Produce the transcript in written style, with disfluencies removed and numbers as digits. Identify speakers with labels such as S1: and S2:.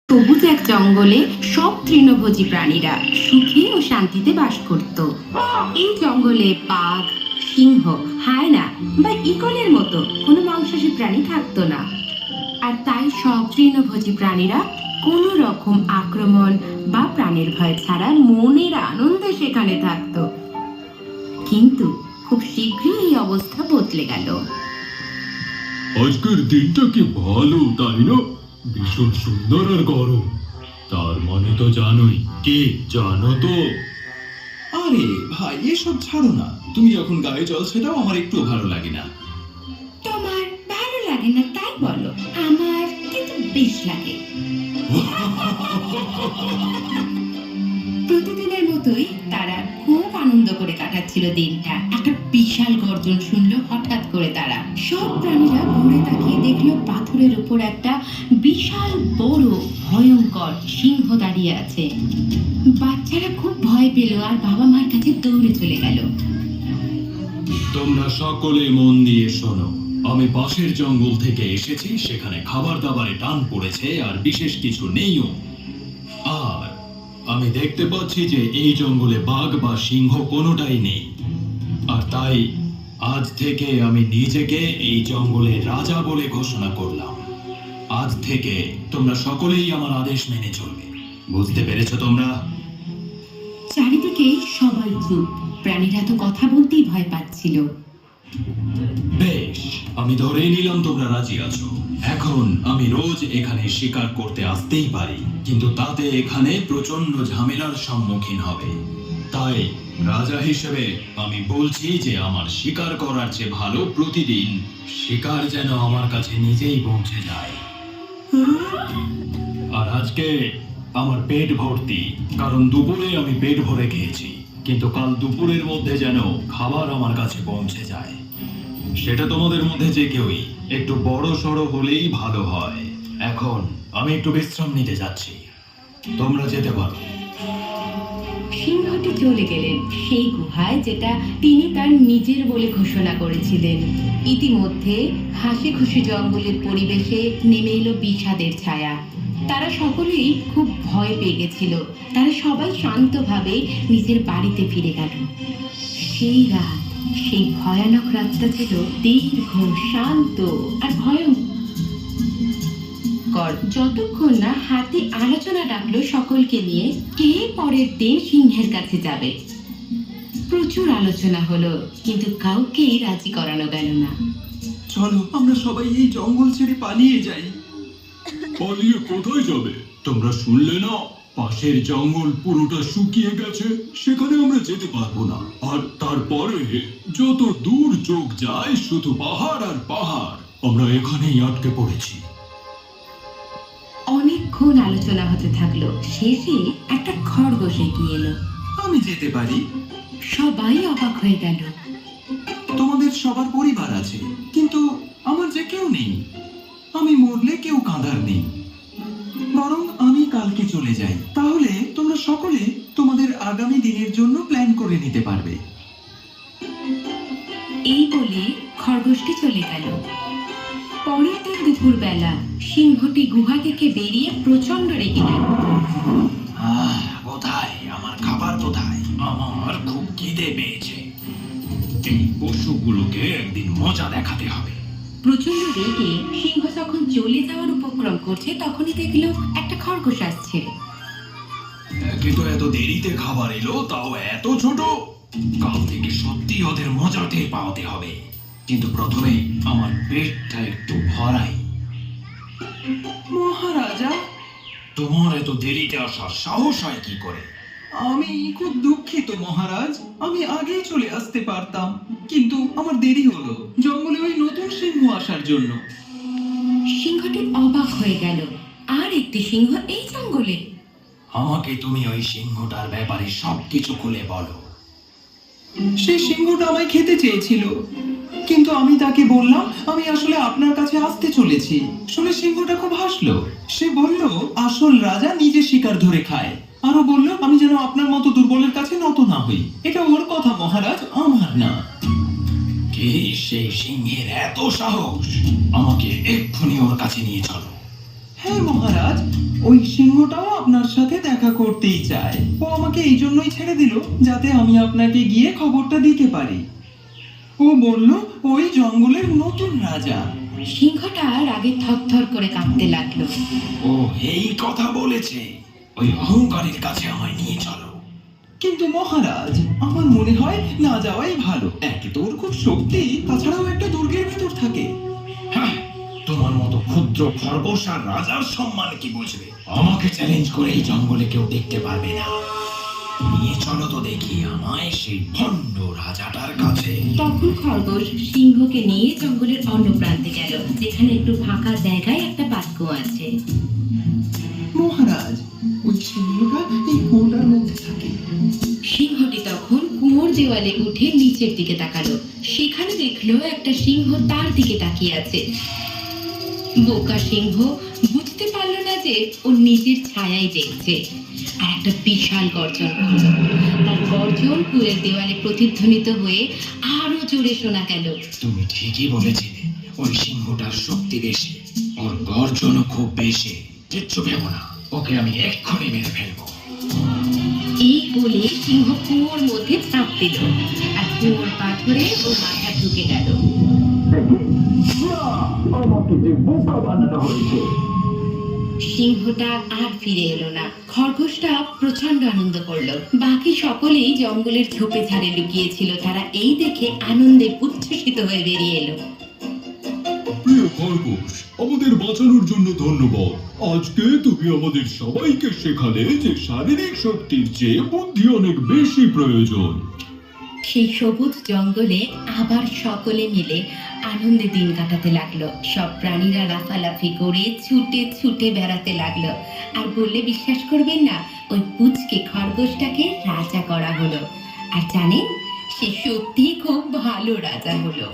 S1: সবুজ এক জঙ্গলে সব তৃণভোজী প্রাণীরা সুখে ও শান্তিতে বাস করত। এই জঙ্গলে বাঘ, সিংহ, হায়না বা ঈগলের মতো কোনো মাংসাশী প্রাণী থাকতো না। আর তাই সব তৃণভোজী প্রাণীরা কোনো রকম আক্রমণ বা প্রাণের ভয় ছাড়া মনের আনন্দে সেখানে থাকতো। কিন্তু খুব শীঘ্রই এই অবস্থা বদলে গেল।
S2: আজকের দিনটা কি ভালো, তাই না? ভীষণ সুন্দর আর গরম। তার মানে তো জানোই। কি জানো তো?
S3: আরে ভাই, এসব ছাড়ো না। তুমি যখন গায়ে জল সেটাও আমার একটু ভালো লাগে না।
S1: তোমার ভালো লাগে না তাই বলো, আমার কিন্তু বেশ লাগে। প্রতিদিনের মতোই তারা খুব আনন্দ করে কাটাচ্ছিল দিনটা। একটা বিশাল গর্জন শুনলো হঠাৎ করে। তারা সব প্রাণীরা ঘুরে তাকিয়ে দেখলো পাথরের উপর একটা বিশাল বড় ভয়ঙ্কর সিংহ দাঁড়িয়ে আছে। বাচ্চারা খুব ভয় পেল আর বাবা মার কাছে দৌড়ে চলে গেল।
S3: তোমরা সকলে মন দিয়ে শোনো। আমি পাশের জঙ্গল থেকে এসেছি। সেখানে খাবার দাবারে টান পড়েছে আর বিশেষ কিছু নেইও। আর আমি দেখতে পাচ্ছি যে এই জঙ্গলে বাঘ বা সিংহ কোনোটাই নেই। আর তাই আজ থেকে আমি নিজেকে এই জঙ্গলের রাজা বলে ঘোষণা করলাম। আজ থেকে তোমরা সকলেই আমার আদেশ মেনে চলবে। বুঝতে পেরেছো তোমরা?
S1: চারিদিকে সবাই চুপ। প্রাণীরা তো কথা বলতেই ভয় পাচ্ছিল।
S3: বেশ, আমি ধরেই নিলাম তোমরা রাজি আছো। এখন আমি রোজ এখানে শিকার করতে আসতেই পারি, কিন্তু তাতে এখানে প্রচন্ড ঝামেলার সম্মুখীন হবে। তাই রাজা হিসেবে আমি বলছি যে আমার শিকার করার চেয়ে ভালো প্রতিদিন শিকার যেন আমার কাছে নিজেই পৌঁছে যায়। আর আজকে আমার পেট ভর্তি, কারণ দুপুরে আমি পেট ভরে খেয়েছি। কিন্তু কাল দুপুরের মধ্যে যেন খাবার আমার কাছে পৌঁছে যায়। সেটা তোমাদের মধ্যে যে কেউই একটু বড় সড়ো হলেই ভালো হয়। এখন আমি একটু বিশ্রাম নিতে যাচ্ছি, তোমরা যেতে পারো।
S1: সিংহটি চলে গেলেন সেই গুহায় যেটা তিনি তার নিজের বলে ঘোষণা করেছিলেন। ইতিমধ্যে হাসি খুশি জঙ্গলের পরিবেশে নেমে এলো বিষাদের ছায়া। তারা সকলেই খুব ভয় পেয়ে গেছিল। তারা সবাই শান্তভাবে নিজের বাড়িতে ফিরে গেল। সেই রাত, সেই ভয়ানক রাতটা ছিল দীর্ঘ, শান্ত আর ভয়ঙ্কর। যতক্ষণ না হাতি আলোচনা ডাকলো সকলকে নিয়ে কে পরের দিন সিংহের কাছে যাবে। প্রচুর আলোচনা হলো, কিন্তু কাউকেই রাজি করানো গেল না।
S3: চলো আমরা সবাই এই জঙ্গল ছেড়ে পালিয়ে যাই।
S2: পালিয়ে কোথায় যাবে? তোমরা শুনলে না, পাশের জঙ্গল পুরোটা শুকিয়ে গেছে। সেখানে আমরা যেতে পারবো না। আর তারপরে যত দূর চোখ যায় শুধু পাহাড় আর পাহাড়। আমরা এখানেই আটকে পড়েছি।
S1: অনেকক্ষণ আলোচনা হতে থাকলো। শেষে একটা খরগোশ এগিয়ে এলো।
S3: আমি যেতে পারি।
S1: সবাই অবাক হয়ে গেল।
S3: তোমাদের সবার পরিবার আছে, কিন্তু আমার যে কেউ নেই। আমি মরলে কেউ কাঁদার নেই। বরং আমি কালকে চলে যাই, তাহলে তোমরা সকলে তোমাদের আগামী দিনের জন্য প্ল্যান করে নিতে পারবে।
S1: এই বলে খরগোশটি চলে গেল। পরের দিন দুপুরবেলা সিংহটি গুহা থেকে বেরিয়ে প্রচন্ড রেগে গেল।
S3: কোথায় আমার খাবার? কোথায়? আমার খুব খিদে পেয়েছে। এই পশুগুলোকে একদিন মজা দেখাতে হবে।
S1: প্রচন্ড রেগে সিংহ যখন চলে যাওয়ার উপক্রম করছে তখনই দেখলো একটা খরগোশ আসছে।
S3: কিন্তু এত দেরিতে খাবার এলো, তাও এত ছোট। কাল থেকে সত্যি ওদের মজা টের পাওয়াতে হবে। কিন্তু প্রথমে আমার পেটটা একটু ভরাই। মহারাজা, তোমার এত দেরিতে আসার সাহস হয় কি করে? আমি খুব দুঃখিত মহারাজ। আমি আগেই চলে আসতে পারতাম, কিন্তু আমার দেরি হলো জঙ্গলে ওই নতুন সিংহ আসার জন্য।
S1: সিংহটি অবাক হয়ে গেল। আর একটি সিংহ এই জঙ্গলে?
S3: আমাকে তুমি ওই সিংহটার ব্যাপারে সবকিছু খুলে বলো। সেই সিংহটা আমায় খেতে চেয়েছিল, কিন্তু আমি তাকে বললাম আমি আসলে আপনার কাছে আসতে চলেছি। শুনে সিংহটা খুব হাসলো। সে বলল আসল রাজা নিজে শিকার ধরে খায়। আরো বলল আমি যেন আপনার মতো দুর্বলের কাছে নত না হই। এটা ওর কথা মহারাজ, আমার না। কে সেই সিংহের এত সাহস? আমাকে এক্ষুনি ওর কাছে নিয়ে চলো।
S4: হ্যাঁ মহারাজ, ওই সিংহটাও আপনার সাথে দেখা করতেই চায়। ও আমাকে এই জন্যই ছেড়ে দিল যাতে আমি আপনাকে গিয়ে খবরটা দিতে পারি। ও বলল ওই জঙ্গলের নতুন রাজা।
S1: সিংহটা রাগে থরথর করে কাঁপতে লাগলো।
S3: ও এই কথা বলেছে? ওই অহংকারীর কাছে আমায় নিয়ে চলো।
S4: কিন্তু মহারাজ, আমার মনে হয় না যাওয়াই ভালো। একে তো ওর খুব শক্তি, তাছাড়াও একটা দুর্গের ভেতর থাকে।
S3: হ্যাঁ, তোমার মতো ক্ষুদ্র খরগোশ আর রাজার সম্মান কি বুঝবে? আমাকে চ্যালেঞ্জ করে এই জঙ্গলে কেউ দেখতে পারবে না। নিয়ে চলো তো দেখি আমায় সেই ভণ্ড রাজাটার কাছে।
S1: তখন খরগোশ সিংহকে নিয়ে জঙ্গলের অন্য প্রান্তে গেল, যেখানে একটু ফাঁকা জায়গায় একটা বাক্য আছে।
S4: মহারাজ, ওই সিংহটা এই কুয়োটার মধ্যে থাকে।
S1: সিংহটি তখন কুয়োর দেওয়ালে উঠে নিচের দিকে তাকালো। সেখানে দেখলো একটা সিংহ তার দিকে তাকিয়ে আছে। বোকা সিংহ বুঝতে পারলো না যে ও নিজের ছায়াই দেখছে, আর একটা বিশাল গর্জন করলো। তার গর্জন কুয়োর দেওয়ালে প্রতিধ্বনিত হয়ে আরো জোরে শোনা গেল।
S3: তুমি ঠিকই বলেছিলে, ওই সিংহটার শক্তি বেশি, ওর গর্জনও খুব বেশি। কিচ্ছু ভেবো না, ওকে আমি এক্ষুনি মেরে ফেলবো।
S1: এই বলে সিংহ কুয়োর মধ্যে ঝাঁপ দিল, আর কুয়োর পাথরে ওর মাথা ঢুকে গেল।
S2: আমাকে যে বোকা বানানো হয়েছে।
S1: সিংহটা আর ফিরে এলো না। খরগোশটা প্রচন্ড আনন্দ করলো। বাকি সকলেই জঙ্গলের ঝোপে ঝাড়ে লুকিয়েছিল। তারা এই দেখে আনন্দে উচ্ছ্বসিত হয়ে বেরিয়ে এলো।
S2: প্রিয় খরগোশ, আমাদের বাঁচানোর জন্য ধন্যবাদ। আজকে তুমি আমাদের সবাইকে শেখালে যে শারীরিক শক্তির চেয়ে বুদ্ধি অনেক বেশি প্রয়োজন।
S1: সেই সবুজ জঙ্গলে আবার সকলে মিলে আনন্দে দিন কাটাতে লাগলো। সব প্রাণীরা লাফালাফি করে ছুটে ছুটে বেড়াতে লাগলো। আর বললে বিশ্বাস করবেন না, ওই পুচকে খরগোশটাকে রাজা করা হলো। আর জানেন, সে সত্যিই খুব ভালো রাজা হলো।